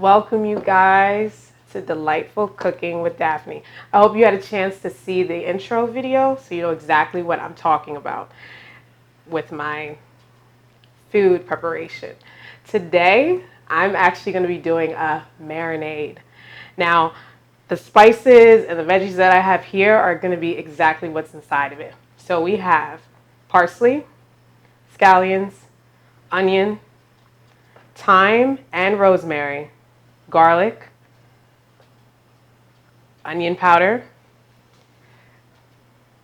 Welcome you guys to Delightful Cooking with Daphne. I hope you had a chance to see the intro video so you know exactly what I'm talking about with my food preparation. Today, I'm actually going to be doing a marinade. Now, the spices and the veggies that I have here are going to be exactly what's inside of it. So we have parsley, scallions, onion, thyme and rosemary, garlic, onion powder,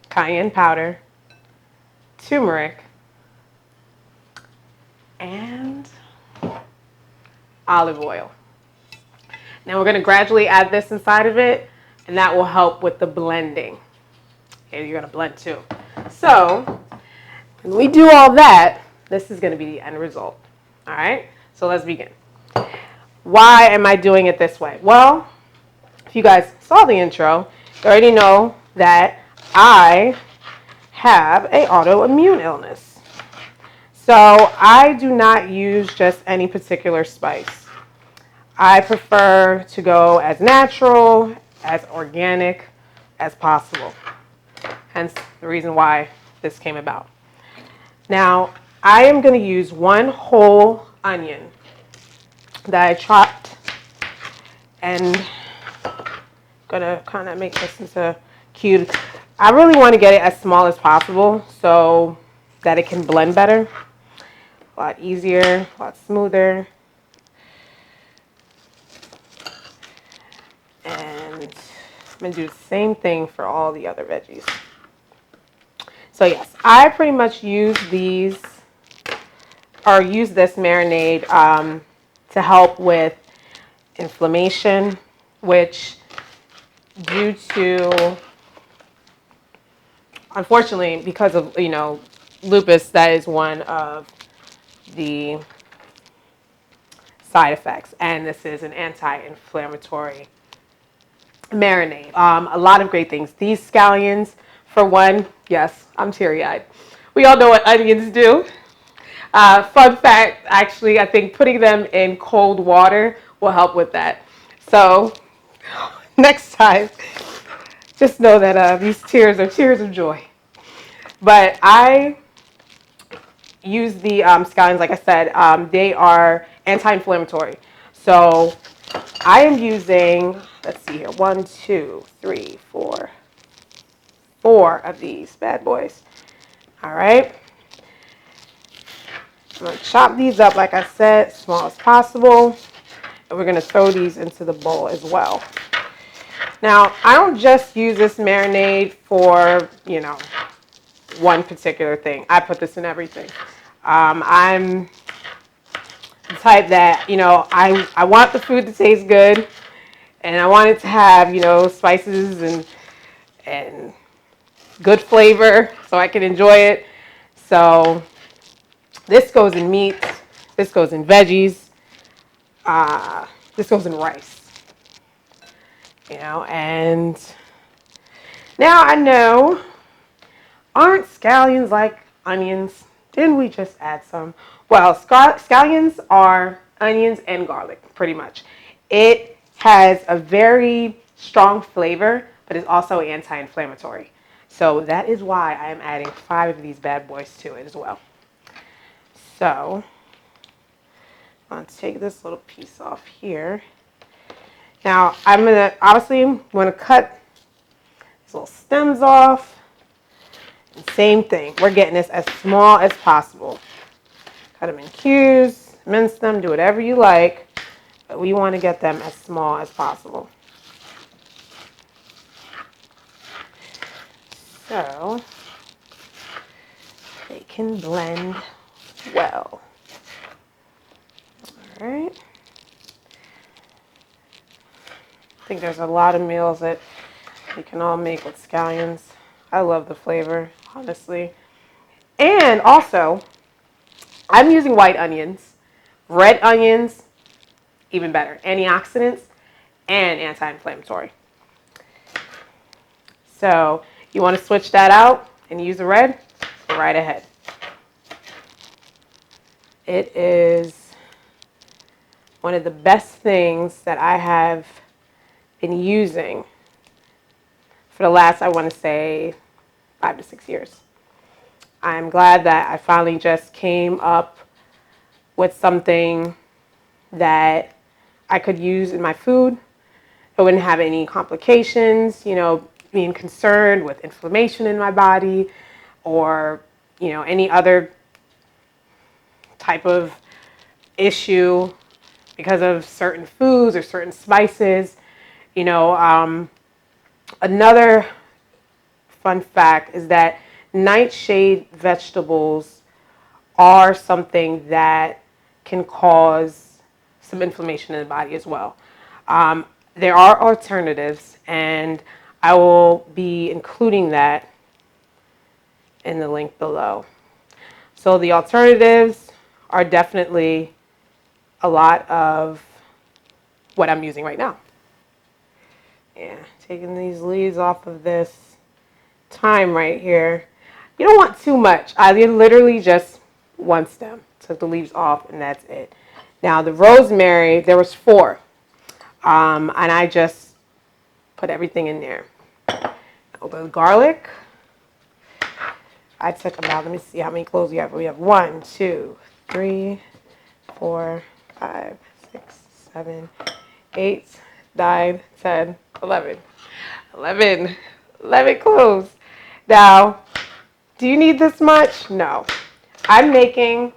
cayenne powder, turmeric, and olive oil. Now we're going to gradually add this inside of it, and that will help with the blending. Okay, you're going to blend too. So when we do all that, this is going to be the end result. All right, so let's begin. Why am I doing it this way? Well, if you guys saw the intro, you already know that I have an autoimmune illness. So I do not use just any particular spice. I prefer to go as natural, as organic as possible. Hence the reason why this came about. Now, I am going to use one whole onion that I chopped and going to kind of make this into cubes. I really want to get it as small as possible so that it can blend better. A lot easier, a lot smoother. And I'm going to do the same thing for all the other veggies. So yes, I pretty much use these, or use this marinade to help with inflammation, which due to, unfortunately, because of, lupus, that is one of the side effects. And this is an anti-inflammatory marinade. A lot of great things. These scallions, for one, yes, I'm teary-eyed. We all know what onions do. Fun fact, actually, I think putting them in cold water will help with that. So next time, just know that these tears are tears of joy. But I use the scallions, like I said, they are anti-inflammatory. So I am using, let's see here, 1, 2, 3, 4, 4 of these bad boys. All right. I'm going to chop these up, like I said, as small as possible. And we're going to throw these into the bowl as well. Now, I don't just use this marinade for, one particular thing. I put this in everything. I'm the type that, I want the food to taste good. And I want it to have, spices and good flavor so I can enjoy it. So this goes in meat. This goes in veggies. This goes in rice. And now I know, aren't scallions like onions? Didn't we just add some? Well, scallions are onions and garlic, pretty much. It has a very strong flavor, but it's also anti-inflammatory. So that is why I am adding 5 of these bad boys to it as well. So let's take this little piece off here. Now I'm gonna cut these little stems off. And same thing. We're getting this as small as possible. Cut them in cubes, mince them, do whatever you like, but we want to get them as small as possible. So they can blend well. All right. I think there's a lot of meals that we can all make with scallions. I love the flavor, honestly. And also, I'm using white onions. Red onions, even better. Antioxidants and anti-inflammatory. So you want to switch that out and use the red? Go right ahead. It is one of the best things that I have been using for the last, I want to say, 5 to 6 years. I'm glad that I finally just came up with something that I could use in my food. I wouldn't have any complications, being concerned with inflammation in my body or, any other type of issue because of certain foods or certain spices. Another fun fact is that nightshade vegetables are something that can cause some inflammation in the body as well. There are alternatives, and I will be including that in the link below. So the alternatives are definitely a lot of what I'm using right now. Yeah, taking these leaves off of this thyme right here. You don't want too much. I literally just one stem. Took the leaves off and that's it. Now the rosemary, there was 4. And I just put everything in there. Now the garlic, I took about, let me see how many cloves we have. We have 1, 2, 3, 4, 5, 6, 7, 8, 9, 10, 11. 11 cloves. Now, do you need this much? No. I'm making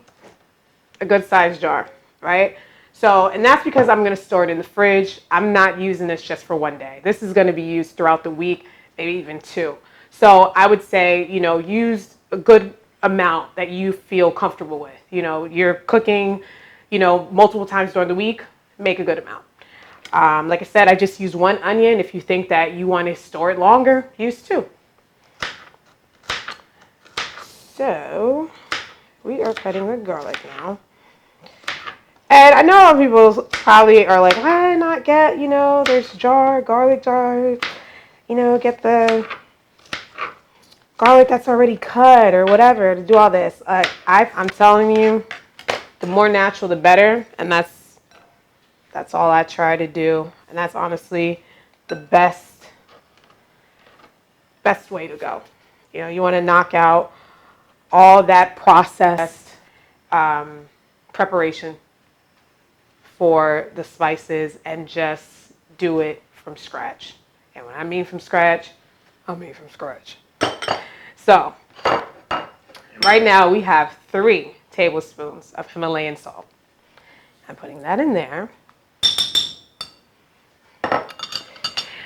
a good sized jar, right? So, and that's because I'm going to store it in the fridge. I'm not using this just for one day. This is going to be used throughout the week, maybe even 2. So I would say, use a good amount that you feel comfortable with. You're cooking, multiple times during the week, make a good amount. Like I said, I just use 1 onion. If you think that you want to store it longer, use 2. So we are cutting the garlic now. And I know a lot of people probably are like, why not get, there's garlic jar, get the garlic that's already cut or whatever to do all this. I'm telling you, the more natural, the better. And that's all I try to do. And that's honestly the best way to go. You want to knock out all that processed preparation for the spices and just do it from scratch. And when I mean from scratch, I mean from scratch. So right now we have 3 tablespoons of Himalayan salt. I'm putting that in there.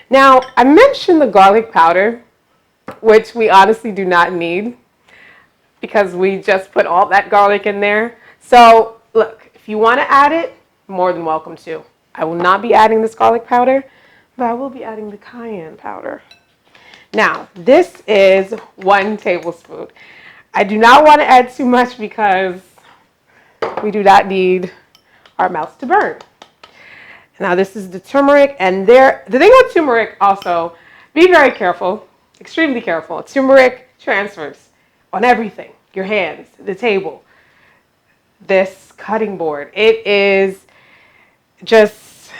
Now, I mentioned the garlic powder, which we honestly do not need because we just put all that garlic in there. So look, if you want to add it, more than welcome to. I will not be adding this garlic powder, but I will be adding the cayenne powder. Now, this is 1 tablespoon. I do not want to add too much because we do not need our mouths to burn. Now, this is the turmeric, and the thing with turmeric also, be very careful, extremely careful. Turmeric transfers on everything, your hands, the table, this cutting board. It is just,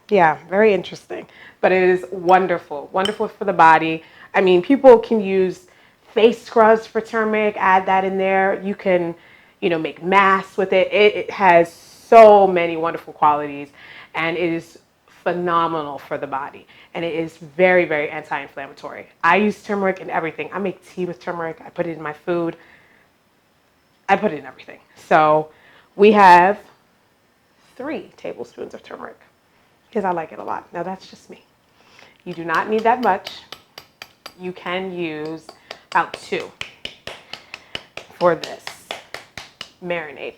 yeah, very interesting, but it is wonderful for the body. I mean, people can use face scrubs for turmeric, add that in there. You can, make masks with it. It has so many wonderful qualities, and it is phenomenal for the body, and it is very, very anti-inflammatory. I use turmeric in everything. I make tea with turmeric. I put it in my food. I put it in everything. So we have 3 tablespoons of turmeric because I like it a lot. Now that's just me. You do not need that much. You can use about 2 for this marinade.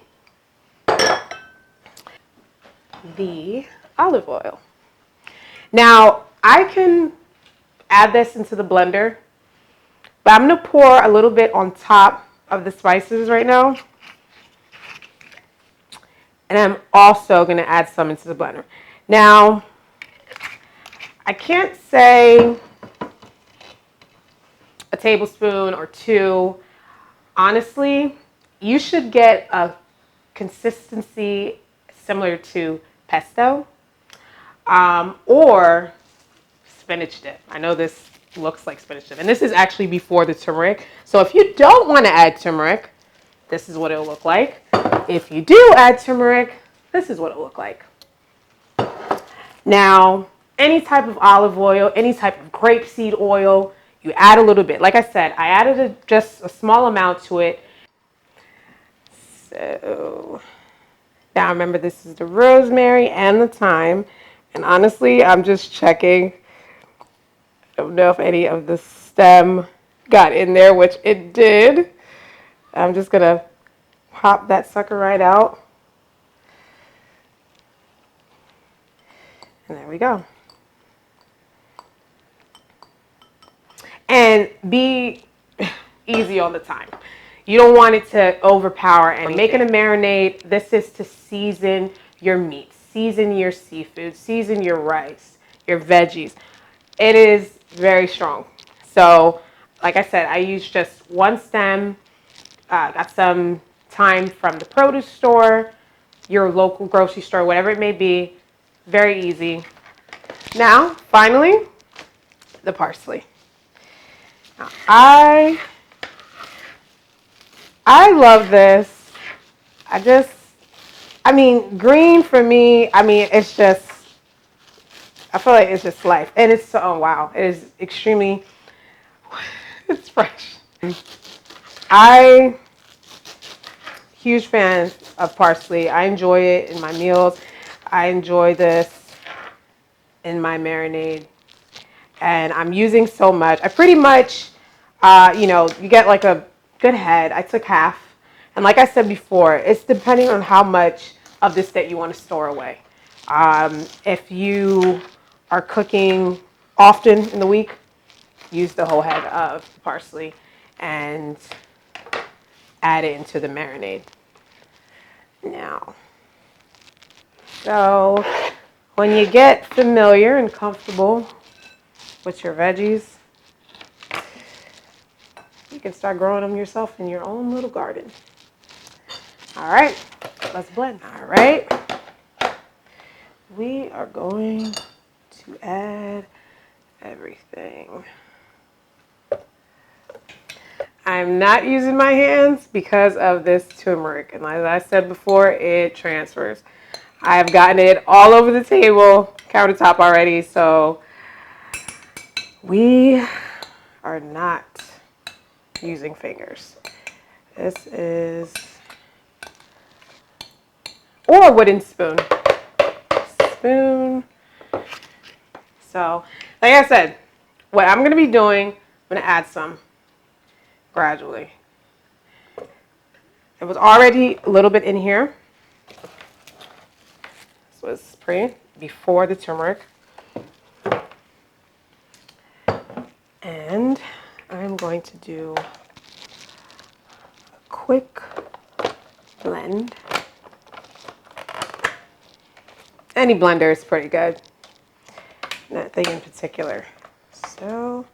The olive oil. Now I can add this into the blender, but I'm going to pour a little bit on top of the spices right now. And I'm also going to add some into the blender. Now, I can't say a tablespoon or 2. Honestly, you should get a consistency similar to pesto, or spinach dip. I know this looks like spinach dip, and this is actually before the turmeric. So if you don't want to add turmeric, this is what it'll look like. If you do add turmeric, this is what it'll look like. Now, any type of olive oil, any type of grapeseed oil, you add a little bit. Like I said, I added just a small amount to it. So now remember, this is the rosemary and the thyme. And honestly, I'm just checking. I don't know if any of the stem got in there, which it did. I'm just going to pop that sucker right out. And there we go. And be easy all the time. You don't want it to overpower anything. Making a marinade, this is to season your meat, season your seafood, season your rice, your veggies. It is very strong. So, like I said, I used just one stem. Got some thyme from the produce store, your local grocery store, whatever it may be. Very easy. Now, finally, the parsley. Now, I love this. I mean, green for me, I mean, it's just, I feel like it's just life. And it's so, oh wow, it is extremely, it's fresh. Huge fan of parsley. I enjoy it in my meals. I enjoy this in my marinade. And I'm using so much. I pretty much, you know, you get like a good head. I took half. And like I said before, it's depending on how much of this that you want to store away. If you are cooking often in the week, use the whole head of parsley and add it into the marinade. Now, so when you get familiar and comfortable with your veggies, you can start growing them yourself in your own little garden. All right, let's blend. All right, we are going to add everything. I'm not using my hands because of this turmeric. And as I said before, it transfers. I've gotten it all over the table, countertop already. So we are not using fingers. This is, or a wooden spoon. Spoon. So, like I said, what I'm going to be doing, I'm going to add some gradually. It was already a little bit in here. This was pre before the turmeric. And I'm going to do a quick blend. Any blender is pretty good. Nothing in particular. So,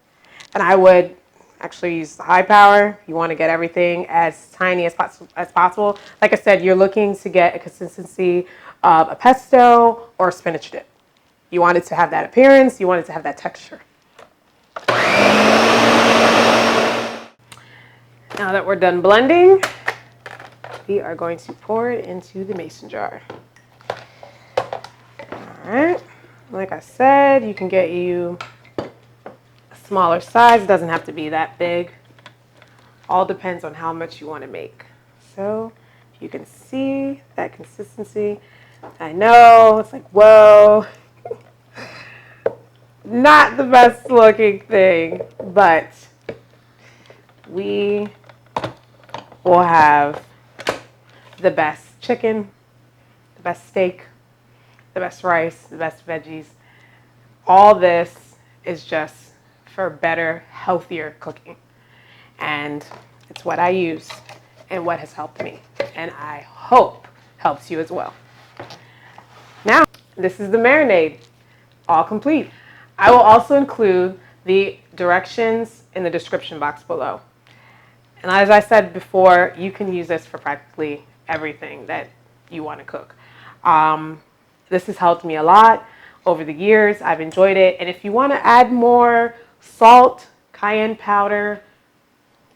and I would actually use the high power. You want to get everything as tiny as possible. Like I said, you're looking to get a consistency of a pesto or a spinach dip. You want it to have that appearance. You want it to have that texture. Now that we're done blending, we are going to pour it into the mason jar. All right. Like I said, you can get you a smaller size. It doesn't have to be that big. All depends on how much you want to make. So you can see that consistency. I know it's like, whoa, not the best looking thing, but we will have the best chicken, the best steak, the best rice, the best veggies. All this is just for better, healthier cooking. And it's what I use and what has helped me. And I hope helps you as well. Now, this is the marinade, all complete. I will also include the directions in the description box below. And as I said before, you can use this for practically everything that you want to cook. This has helped me a lot over the years. I've enjoyed it. And if you want to add more salt, cayenne powder,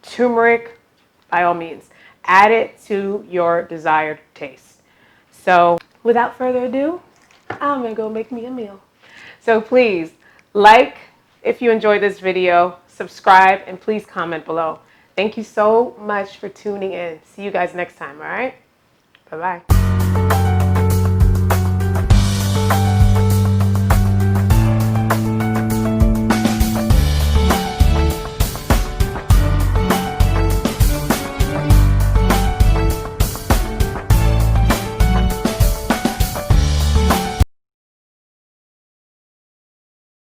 turmeric, by all means, add it to your desired taste. So without further ado, I'm gonna go make me a meal. So please like if you enjoyed this video, subscribe, and please comment below. Thank you so much for tuning in. See you guys next time, all right? Bye-bye.